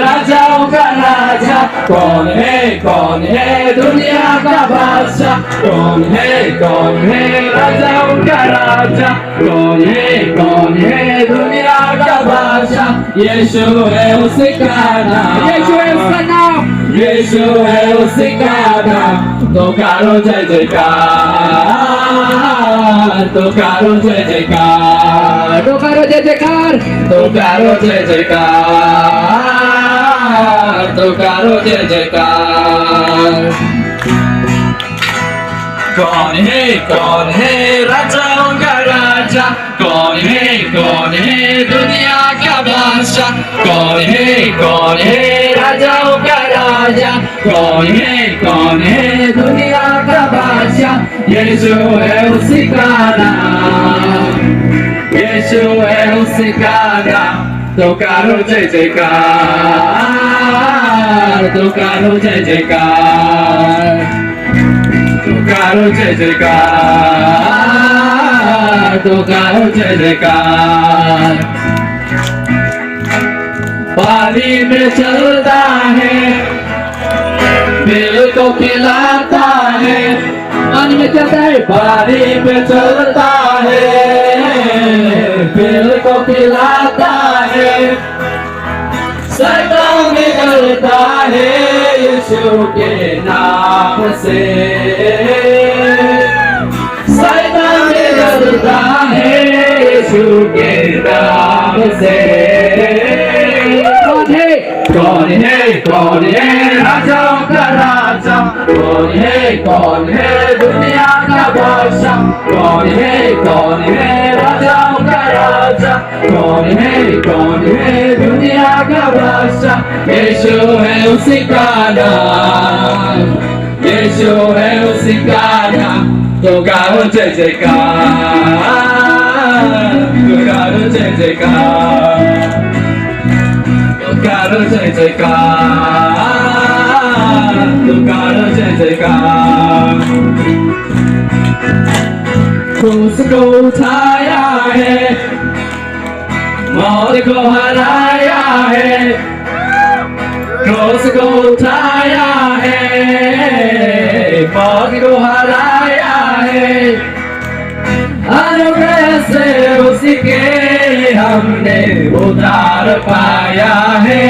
राजाओं का राजा, कौन है दुनिया का बादशाह, कौन है राजाओं का राजा, कौन है दुनिया का बादशाह। यीशु है उसका नाम, यीशु है उसका नाम, यीशु है उसका नाम। तो करो जय जयकार, तो करो जय जयकार, तो करो जय जयकार, तो करो जय जयकार, तो करो जय जयकार। कौन है राजाओं का राजा, कौन है दुनिया का बादशाह, कौन है राजाओं का राजा, कौन है दुनिया का बादशाह। यीशु है उसका नाम, यीशु है उसका नाम। तो करो जय जयकार, तो करो जय जयकार, तो करो जय जयकार, तो करो जय जयकार। पानी में चलता है, दिल को खिलाता है, पानी में चलता है, पानी में चलता है, दिल को खिलाता है। शैतान निकलता है यीशु के नाम से, शैतान निकलता है यीशु के नाम से। कौन है राजाओं का राजा, कौन है दुनिया का बादशाह, कौन है राजाओं का राजा, कौन है दुनिया का बादशाह। यीशु है उसका नाम, यीशु है उसका नाम। तो गाओ जय जयकार, तो गाओ जय जयकार, तो गाओ जय जयकार, तो गाओ जय जयकार। क्रूस को उठाया है, मौत को हराया है, क्रूस को उठाया है, मौत को हराया है। अनुग्रह से उसके हमने उद्धार पाया है,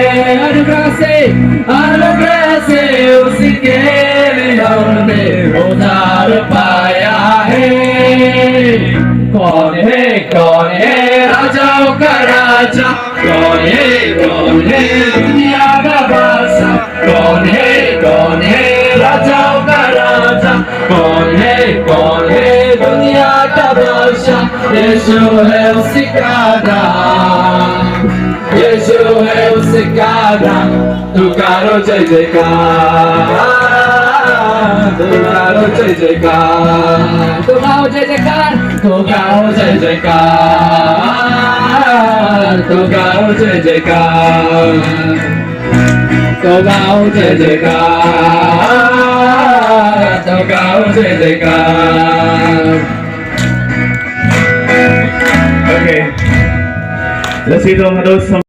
अनुग्रह से उसके हमने उद्धार पाया है। कौन है राजाओं का राजा, कौन है दुनिया का बादशाह, कौन है राजाओं का राजा, कौन है दुनिया का बादशाह। यीशु है उसका नाम, यीशु है उसका नाम। तू करो जय जयकार, तू करो जय जयकार, तो गाओ जय जयकार, तो गाओ जय जयकार, तो गाओ जय जयकार, तो गाओ जय जयकार, तो गाओ जय जयकार। Okay. Let's see those